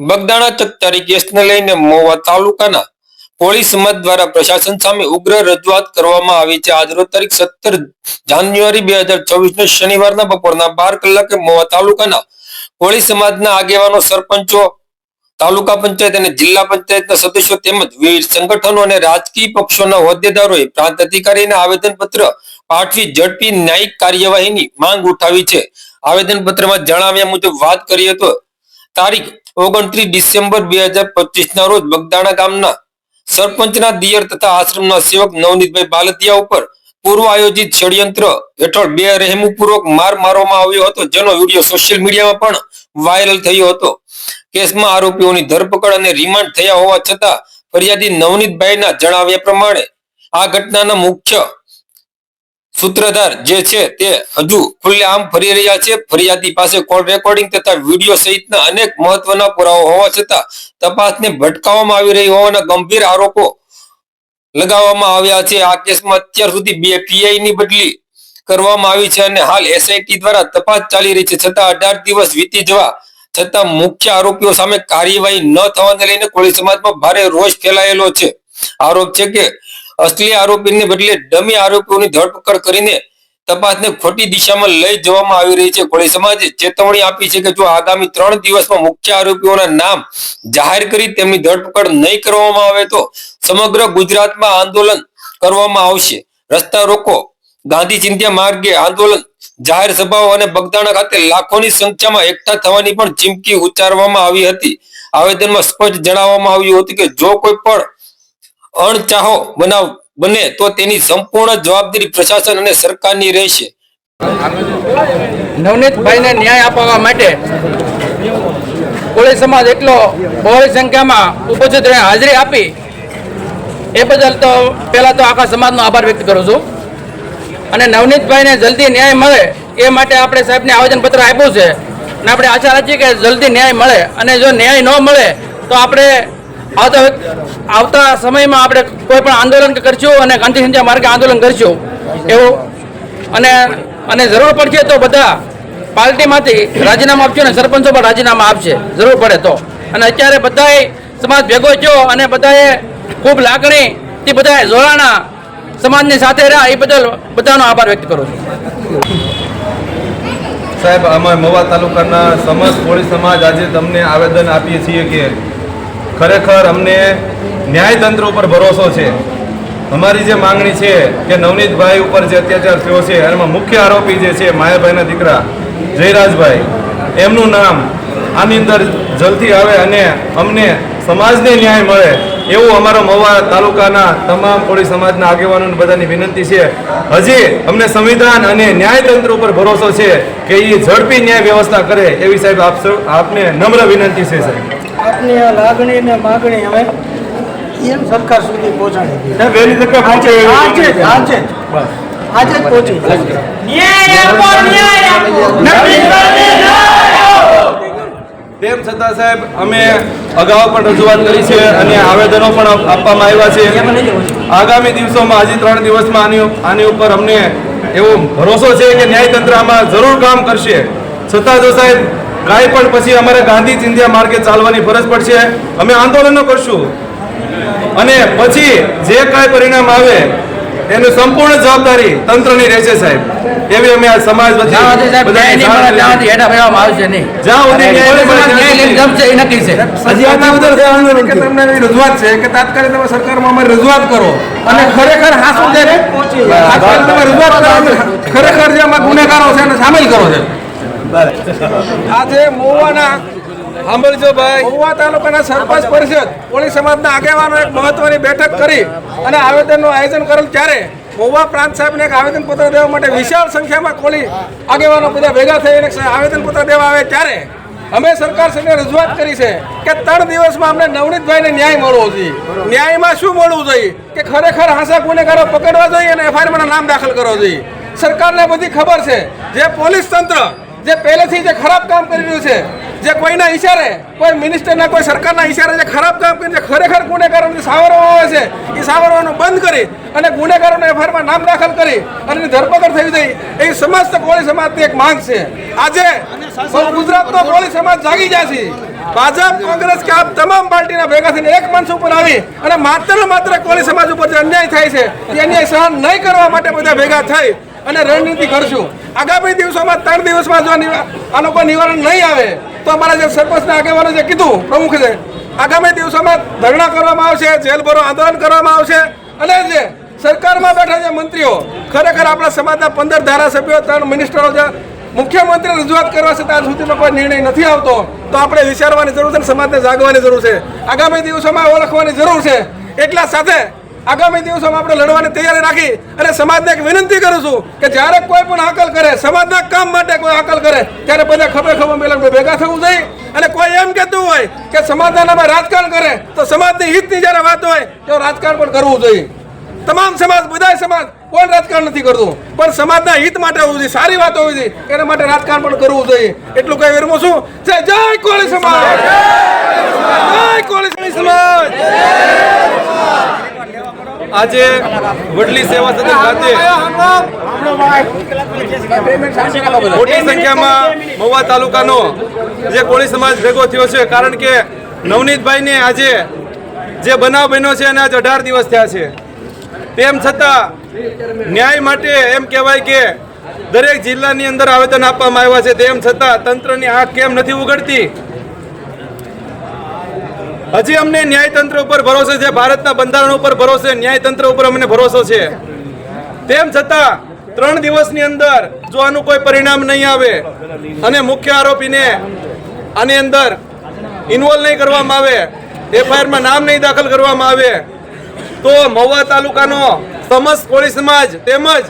બગદાણા ચકચારી કેસને લઈને મહુવા તાલુકાના કોળી સમાજ દ્વારા પ્રશાસન સામે ઉગ્ર રજૂઆત કરવામાં આવી છે। આજરોજ તારીખ 17 જાન્યુઆરી 2024 શનિવારના બપોરના 12 કલાકે મહુવા તાલુકાના કોળી સમાજના આગેવાનો, સરપંચો, તાલુકા પંચાયત અને જિલ્લા પંચાયતના સદસ્યો તેમજ વિવિધ સંગઠનો અને રાજકીય પક્ષોના હોદ્દેદારોએ પ્રાંત અધિકારીને આવેદનપત્ર પાઠવી ઝડપી ન્યાયિક કાર્યવાહીની માંગ ઉઠાવી છે। આવેદનપત્રમાં જણાવ્યા મુજબ વાત કરીએ તો તારીખ 29 ડિસેમ્બર 2025 ના રોજ બગદાણા ગામના સરપંચના દિયર તથા આશ્રમના સેવક નવનીતભાઈ બાલદિયા ઉપર પૂર્વ આયોજિત ષડયંત્ર હેઠળ બેરહેમીપૂર્વક માર મારવામાં આવ્યો હતો, જેનો વિડીયો સોશિયલ મીડિયામાં પણ વાયરલ થયો હતો। કેસમાં આરોપીઓની ધરપકડ અને રિમાન્ડ થયા હોવા છતાં ફરિયાદી નવનીતભાઈના જણાવ્યા પ્રમાણે આ ઘટનાના મુખ્ય સૂત્રધાર જે છે તે હજુ ખુલ્લેઆમ ફરી રહ્યા છે। ફરિયાદી પાસે કોલ રેકોર્ડિંગ તથા વિડીયો સહિતના અનેક મહત્વના પુરાવા હોવા છતાં તપાસને ભટકાવવામાં આવી રહી હોવાના ગંભીર આરોપો લગાવવામાં આવ્યા છે। આ કેસમાં અત્યાર સુધી 2 પીઆઈ ની બદલી કરવામાં આવી છે અને હાલ એસઆઈટી દ્વારા તપાસ ચાલી રહી છે, છતાં 18 દિવસ વીતી જવા છતાં મુખ્ય આરોપીઓ સામે કાર્યવાહી ન થવાને લઈને કોળી સમાજમાં ભારે રોષ ફેલાયેલો છે। આરોપ છે કે અસલી આરોપીને બદલે ડમી આરોપીઓની ધરપકડ કરીને તપાસને ખોટી દિશામાં લઈ જવામાં આવી રહી છે। કોળી સમાજે ચેતવણી આપી છે કે જો આગામી 3 દિવસમાં મુખ્ય આરોપીઓના નામ જાહેર કરી તેમની ધરપકડ નહીં કરવામાં આવે તો સમગ્ર ગુજરાતમાં આંદોલન કરવામાં આવશે। રસ્તા રોકો, ગાંધી ચિંધ્યા માર્ગે આંદોલન, જાહેર સભાઓ અને બગદાણા ખાતે લાખોની સંખ્યામાં એકઠા થવાની પણ ચીમકી ઉચ્ચારવામાં આવી હતી। આવેદનમાં સ્પષ્ટ જણાવવામાં આવ્યું હતું કે જો કોઈ પણ અણચાહો બનાવ બને તો તેની સંપૂર્ણ જવાબદારી પ્રશાસન અને સરકારની રહેશે। નવનીતભાઈને ન્યાય આપવા માટે કોળી સમાજ એટલો બહોળી સંખ્યામાં ઉપસ્થિત રહી હાજરી આપી એ બદલ તો પહેલા તો આખા સમાજનો આભાર વ્યક્ત કરું છું અને નવનીતભાઈને જલ્દી ન્યાય મળે એ માટે આપણે સાહેબને આવેદનપત્ર આપ્યું છે અને આપણે આશા રાખીએ કે જલ્દી ન્યાય મળે અને જો ન્યાય ન મળે તો આપણે આવતા સમયમાં આપણે કોઈ પણ આંદોલન કરશું અને ગાંધી ચિંધ્યા માર્ગે આંદોલન કરશું એવું અને જરૂર પડશે તો બધા પાર્ટીમાંથી રાજીનામા આપજો અને સરપંચો પણ રાજીનામા આપશે જરૂર પડે તો। અને અત્યારે બધાએ સમાજ ભેગો થયો અને બધાએ ખૂબ લાગણીથી બધાએ જોડાણા સમાજની સાથે રહ્યા એ બદલ બધાનો આભાર વ્યક્ત કરું છું। સાહેબ, અમે મહુવા તાલુકાના સમસ્ત કોળી સમાજ આજે તમને આવેદન આપીએ છીએ કે ખરેખર અમને ન્યાયતંત્ર ઉપર ભરોસો છે। અમારી જે માંગણી છે કે નવનીતભાઈ ઉપર જે અત્યાચાર થયો છે એમાં મુખ્ય આરોપી જે છે માયાભાઈના દીકરા જયરાજભાઈ, એમનું નામ આની અંદર જલ્દી આવે અને અમને સમાજને ન્યાય મળે એવું અમારો મહુવા તાલુકાના તમામ કોળી સમાજના આગેવાનોને બધાની વિનંતી છે। હજી અમને સંવિધાન અને ન્યાયતંત્ર ઉપર ભરોસો છે કે એ ઝડપી ન્યાય વ્યવસ્થા કરે એવી સાહેબ આપને નમ્ર વિનંતી છે સાહેબ। આપની આ લાગણી અને માગણી હવે એમ સરકાર સુધી પહોંચાડી વહેલી તકે પહોંચે આજે જ પહોંચી તેમ છતાં સાહેબ અમે અગાઉ પણ રજૂઆત કરી છે અને આવેદનો પણ આપવામાં આવ્યા છે। આગામી દિવસોમાં હજી 3 દિવસમાં આની ઉપર અમને એવો ભરોસો છે કે ન્યાયતંત્ર આમાં જરૂર કામ કરશે। છતાં જો સાહેબ કાંઈ પણ પછી અમારે ગાંધી ચિંધ્યા માર્ગે ચાલવાની ફરજ પડશે, અમે આંદોલનો કરશું અને પછી જે કાંઈ પરિણામ આવે એની સંપૂર્ણ જવાબદારી તંત્રની રહેશે સાહેબ, એવી અમે આ સમાજ વતી રજૂઆત છે કે તાત્કાલિક તમે સરકારમાં અમારી રજૂઆત કરો અને ખરેખર ખરેખર જે અમારા ગુનેગારો છે એને સામેલ કરો છે। આજે મહુવાના સાંભળજો ભાઈ, મહુવા તાલુકાના સરપંચ પરિષદ કોળી સમાજના આગેવાનો એક મહત્વની બેઠક કરી અને આવેદનનું આયોજન કરેલ, ત્યારે મહુવા પ્રાંત સાહેબને એક આવેદનપત્ર દેવા માટે વિશાળ સંખ્યામાં કોળી આગેવાનો બધા ભેગા થઈને આવેદનપત્ર દેવા આવે ત્યારે અમે સરકાર સાથે રજૂઆત કરી છે કે 3 દિવસમાં અમને નવનીતભાઈને ન્યાય મળવો જોઈએ। ન્યાયમાં શું મળવું જોઈએ કે ખરેખર હાંસા ગુનેગારો પકડવા જોઈએ અને એફઆઈઆરમાં નામ દાખલ કરવો જોઈએ। સરકારને બધી ખબર છે, જે પોલીસ તંત્ર જે પહેલેથી જે ખરાબ કામ કરી રહ્યું છે, જે કોઈના ઈશારે, કોઈ મિનિસ્ટરના, કોઈ સરકારના ઈશારે જે ખરાબ કામ કરીને જે ખરેખર ગુનેગારોને સાવરવામાં આવે છે એ સાવરવાનું બંધ કરી અને ગુનેગારોને એફઆઈઆરમાં નામ દાખલ કરી અને ધરપકડ થઈ જાય એ સમસ્ત કોળી સમાજની એક માંગ છે। આજે ગુજરાતનો કોળી સમાજ જાગી જશે। ભાજપ કોંગ્રેસ કે આપ તમામ પાર્ટીના ભેગા થઈને એક મંચ ઉપર આવી અને માત્ર ને માત્ર કોળી સમાજ ઉપર જે અન્યાય થાય છે તે અન્યાય સહન નહીં કરવા માટે બધા ભેગા થઈ અને રણનીતિ કરશું. આગામી દિવસોમાં 3 દિવસમાં જો આ લોકો નિવારણ નહીં આવે તો અમારા જે સરપંચના આગેવાનો જે કીધું પ્રમુખ છે, આગામી દિવસોમાં ધરણા કરવામાં આવશે, જેલ ભરો આંદોલન કરવામાં આવશે અને જે સરકારમાં બેઠા જે મંત્રીઓ ખરેખર આપણા સમાજના 15 ધારાસભ્યો 3 મિનિસ્ટરો જે મુખ્યમંત્રી રજૂઆત કરવા છતાં આજ સુધીનો કોઈ નિર્ણય નથી આવતો, તો આપણે વિચારવાની જરૂર છે અને સમાજને જાગવાની જરૂર છે. આગામી દિવસોમાં ઓળખવાની જરૂર છે. એટલા સાથે આગામી દિવસોમાં આપણે લડવાની તૈયારી રાખી અને સમાજને એક વિનંતી કરું છું કે જ્યારે કોઈ પણ હાકલ કરે, સમાજના કામ માટે કોઈ હાકલ કરે, ત્યારે બધા ખભે મિલન ભેગા થવું જોઈએ. અને કોઈ એમ કહેતું હોય કે સમાજના નામે રાજકારણ કરે તો સમાજની હિતની જ્યારે વાત હોય તો રાજકારણ પણ કરવું જોઈએ. તમામ સમાજ, બધા સમાજ કોઈ રાજકારણ નથી કરતું, પણ સમાજના હિત માટે હોવું જોઈએ, સારી વાત હોવી જોઈએ, એના માટે રાજકારણ પણ કરવું જોઈએ. એટલું કઈ વિરમું છું. જય કોળી સમાજ, જય કોળી સમાજ. આજે વડલી સેવા સદન ખાતે મોટી સંખ્યામાં મહુવા તાલુકાનો જે કોળી સમાજ ભેગો થયો છે, કારણ કે નવનીતભાઈને આજે જે બનાવ બન્યો છે અને આજે 18 દિવસ થયા છે. તેમ છતાં ન્યાય માટે એમ કહેવાય કે દરેક જિલ્લાની અંદર આવેદન આપવામાં આવ્યા છે, તેમ છતાં તંત્રની આંખ કેમ નથી ઉઘડતી? હજી અમને ન્યાયતંત્ર ઉપર ભરોસો છે, ભારતના બંધારણ ઉપર ભરોસો છે, ન્યાયતંત્ર ઉપર અમને ભરોસો છે. તેમ છતાં 3 દિવસની અંદર જો આનું કોઈ પરિણામ નહીં આવે અને મુખ્ય આરોપીને આની અંદર ઇન્વોલ્વ નહીં કરવામાં આવે, એફઆઈઆરમાં નામ નહીં દાખલ કરવામાં આવે, તો મહુવા તાલુકાનો સમસ્ત કોળી સમાજ તેમજ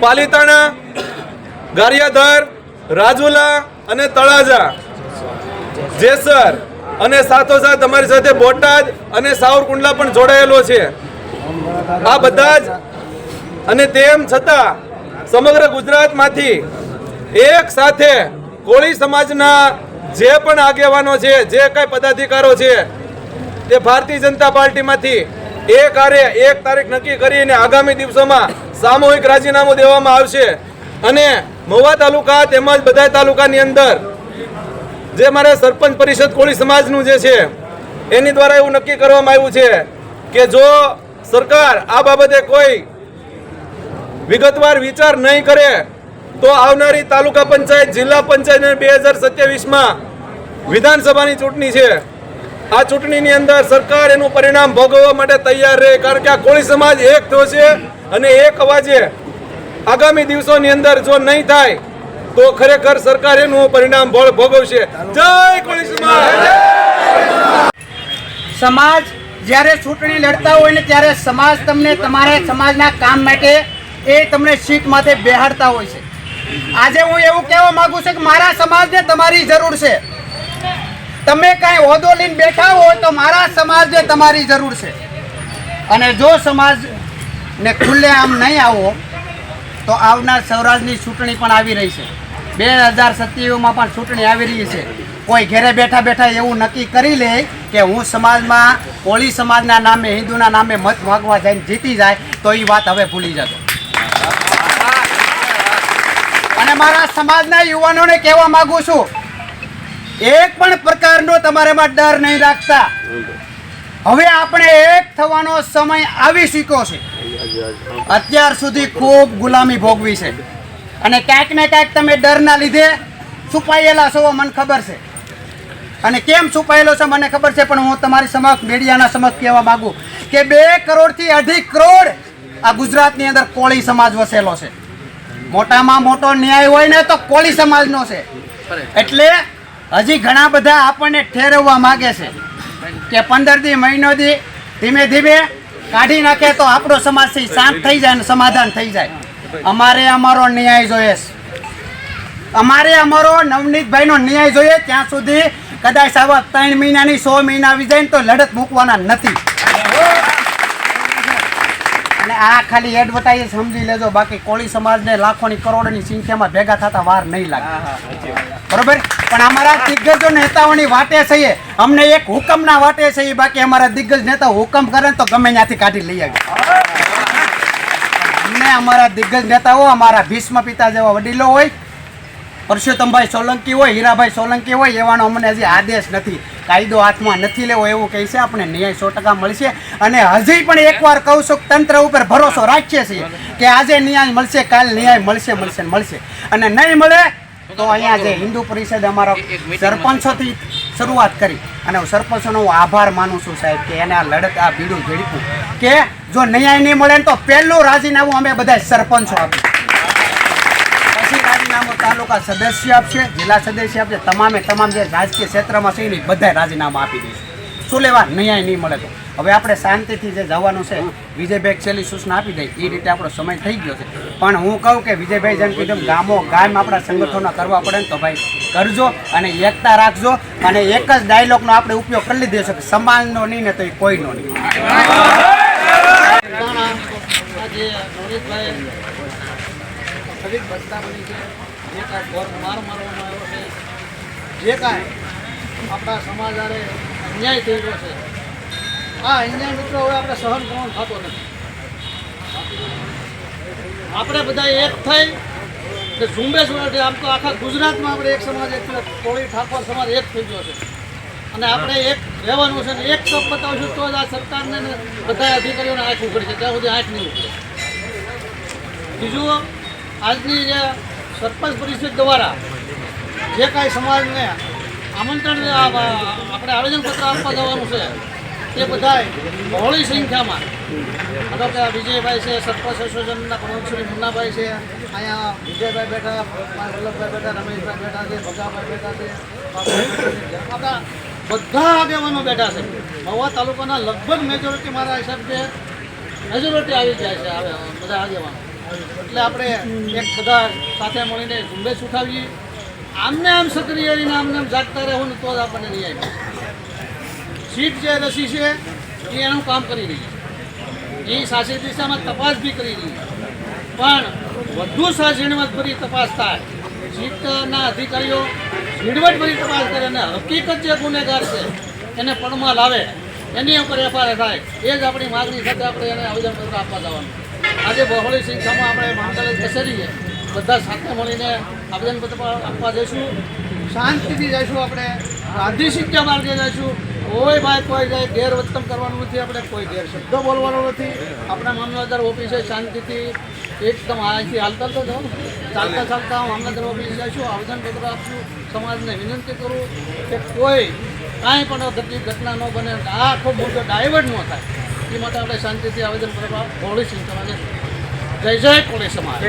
પાલીતાણા, ગારિયાધાર, રાજુલા અને તળાજા, જેસર અને સાથોસાથ અમારી સાથે બોટાદ અને સાવરકુંડલા પણ જોડાયેલો છે. આ બધા જ અને તેમ છતાં સમગ્ર ગુજરાતમાંથી એક સાથે કોળી સમાજના જે પણ આગેવાનો છે, જે કઈ પદાધિકારો છે, તે ભારતીય જનતા પાર્ટીમાંથી એક તારીખ નક્કી કરીને આગામી દિવસોમાં સામૂહિક રાજીનામું દેવામાં આવશે. અને મહુવા તાલુકા તેમજ બધા તાલુકાની અંદર જે મારા સરપંચ પરિષદ કોળી સમાજનું જે છે એની દ્વારા એવું નક્કી કરવામાં આવ્યું છે કે જો સરકાર આ બાબતે કોઈ વિગતવાર વિચાર નહીં કરે તો આવનારી તાલુકા પંચાયત, જિલ્લા પંચાયત 2027માં વિધાનસભાની ચૂંટણી છે. આ ચૂંટણીની અંદર સરકાર એનું પરિણામ ભોગવવા માટે તૈયાર રહે, કારણ કે આ કોળી સમાજ એક થયો છે અને એક અવાજે આગામી દિવસોની અંદર જો નહીં થાય તો ખરેખર સરકાર એનું પરિણામ ભોગવશે. જય કોળી સમાજ. સમાજ જ્યારે ચૂંટણી લડતા હોય ને ત્યારે સમાજ તમને તમારા સમાજના કામ માટે એ તમને સીટ માથે બેહાડતા હોય છે. આજે હું એવું કહેવા માંગુ છું કે મારા સમાજને તમારી જરૂર છે. તમે કાંઈ હોદ્દો લઈને બેઠા હોય તો મારા સમાજને તમારી જરૂર છે. અને જો સમાજને ખુલ્લે આમ નહીં આવો તો આવનાર સૌરાષ્ટ્રની ચૂંટણી પણ આવી રહી છે. 2027માં પણ ચૂંટણી આવી રહી છે. કોઈ ઘરે બેઠા બેઠા એવું નક્કી કરી લે કે હું સમાજમાં કોળી સમાજના નામે, હિન્દુના નામે મત માગવા જઈને જીતી જાય તો એ વાત હવે ભૂલી જતો. અને મારા સમાજના યુવાનોને કહેવા માંગુ છું, એક પણ પ્રકારનો તમારામાં ડર નહીં રાખતા. હવે આપણે એક થવાનો સમય આવી ચૂક્યો છે. અત્યાર સુધી ખૂબ ગુલામી ભોગવી છે અને ક્યાંક ને ક્યાંક તમે ડરના લીધે છુપાયેલા છો, મને ખબર છે. અને કેમ છુપાયેલો છે મને ખબર છે, પણ હું તમારી સમક્ષ, મીડિયાના સમક્ષ કહેવા માંગુ કે 2 કરોડથી અધિક કરોડ આ ગુજરાતની અંદર કોળી સમાજ વસેલો છે. મોટામાં મોટો ન્યાય હોય ને તો કોળી સમાજનો છે. એટલે હજી ઘણા બધા આપણને ઠેરવવા માંગે છે કે 15 દી, મહિનો દી ધીમે ધીમે કાઢી નાખે તો આપણો સમાજ શાંત થઈ જાય અને સમાધાન થઈ જાય. અમારે અમારો ન્યાય જોઈએ, અમારે અમારો નવનીતભાઈનો ન્યાય જોઈએ. ત્યાં સુધી કદાચ આવા 3 મહિનાની 100 મહિના આવી જાય ને તો લડત મૂકવાના નથી. અને આ ખાલી એડવર્ટાઇઝ સમજી લેજો, બાકી કોળી સમાજને લાખોની કરોડોની સંખ્યામાં ભેગા થતા વાર નહીં લાગે, બરોબર? પણ અમારા દિગ્ગજ નેતાઓની વાટે છીએ, અમને એક હુકમના વાટે છે, બાકી અમારા દિગ્ગજ નેતા હુકમ કરે તો ગમે ત્યાંથી કાઢી લઈ આવી. અમને અમારા દિગ્ગજ નેતાઓ, અમારા ભીષ્મ પિતા જેવા વડીલો હોય પરસોત્તમભાઈ સોલંકી હોય, હીરાભાઈ સોલંકી હોય, એવાનો અમને હજી આદેશ નથી, કાયદો હાથમાં નથી લેવો એવું કહે છે. આપણે ન્યાય 100% મળશે. અને હજી પણ એકવાર કહું છું કે તંત્ર ઉપર ભરોસો રાખીએ છીએ કે આજે ન્યાય મળશે, કાલ ન્યાય મળશે મળશે ને મળશે. અને નહીં મળે તો અહીંયા જે હિન્દુ પરિષદ અમારા સરપંચોથી શરૂઆત કરી અને હું સરપંચોનો હું આભાર માનું છું સાહેબ કે એને આ લડત આ બીડું ઝડપ્યું કે જો ન્યાય નહીં મળે ને તો પહેલું રાજીનામું અમે બધા સરપંચો આપ્યું, પછી રાજીનામું તાલુકા સદસ્ય આપશે, જિલ્લા સદસ્ય આપશે, તમામ જે રાજકીય ક્ષેત્રમાં છે ને બધા રાજીનામા આપી દઈશું. શું લેવા ન્યાય નહીં મળે તો હવે આપણે શાંતિથી જે જવાનું છે. વિજયભાઈ છેલ્લી સૂચના આપી દે એ રીતે આપણો સમય થઈ ગયો છે. પણ હું કહું કે વિજયભાઈ જેમ કીધું ગામ આપણા સંગઠનો કરવા પડે ને તો ભાઈ કરજો અને એકતા રાખજો. અને એક જ ડાયલોગનો આપણે ઉપયોગ કરી લીધો છે કે સમાજનો નહીં ને તો એ કોઈનો નહીં. જે કાંઈ આપણા સમાજ આરે અન્યાય થઈ રહ્યો છે, આ અન્યાય મિત્રો હવે આપણે સહન કરવાનું થતો નથી. આપણે બધા એક થઈ કે ઝુંબેશ વડે આમ તો આખા ગુજરાતમાં આપણે એક સમાજ, એક કોળી ઠાકોર સમાજ એક થઈ ગયો છે અને આપણે એક રહેવાનું છે. ને એક તપ બતાવશું તો જ આ સરકારને ને બધા અધિકારીઓને આંખ ઉઘડશે, ત્યાં સુધી આંખ નહીં ઉઘડે. બીજું, આજની જે સરપંચ પરિષદ દ્વારા જે કાંઈ સમાજને આમંત્રણ આપણે આવેદનપત્ર આપવા જવાનું છે તે બધાય બહોળી સંખ્યામાં મતલબ કે વિજયભાઈ છે, સરપંચ એસોસિએશનના પ્રમુખ શ્રી મુન્નાભાઈ છે, અહીંયા વિજયભાઈ બેઠા, વલ્લભભાઈ બેઠા, રમેશભાઈ બેઠા છે, ભગાભાઈ બેઠા છે, આપણા બધા આગેવાનો બેઠા છે. મહુવા તાલુકાના લગભગ મેજોરિટી મારા હિસાબે મેજોરિટી આવી જાય છે બધા આગેવાનો. એટલે આપણે એક બધા સાથે મળીને ઝુંબેશ ઉઠાવીએ. આમને આમ સક્રિય રહીને આમને આમ જાગતા રહેવું ને તો જ આપણને ન્યાય મળે. સીટ જે રસી છે એ એનું કામ કરી રહી છે, એ સાચી દિશામાં તપાસ બી કરી રહી છે, પણ વધુ ઝીણવટભરી તપાસ થાય, સીટના અધિકારીઓ ઝીણવટભરી તપાસ કરે અને હકીકત જે ગુનેગાર છે એને પણમાં લાવે, એની ઉપર એફઆઈઆર થાય. એ જ આપણી માગણી સાથે આપણે એને આવેદનપત્ર આપવા જવાનું. આજે બહોળી સંખ્યામાં આપણે મહાનગર કચેરીએ બધા સાથે મળીને આવેદનપત્ર આપવા જઈશું. શાંતિથી જઈશું, આપણે ગાંધી શિક્ષા માર્ગે જઈશું. કોઈ ભાઈ કોઈ જાય ગેરવર્તન કરવાનું નથી, આપણે કોઈ ગેર શબ્દ બોલવાનો નથી. આપણા મામલતદાર ઓફિસે શાંતિથી એકદમ અહીંથી હાલતા તો જાઓ, ચાલતા મામલતદાર ઓફિસે જઈશું, આવેદનપત્ર આપશું. સમાજને વિનંતી કરું કે કોઈ કાંઈ પણ ઘટના ન બને, આ આખો મુદ્દો ડાયવર્ટ ન થાય એ માટે આપણે શાંતિથી આવેદનપત્ર બહોળી સંખ્યામાં જઈશું. જય જય કોળી સમાજ.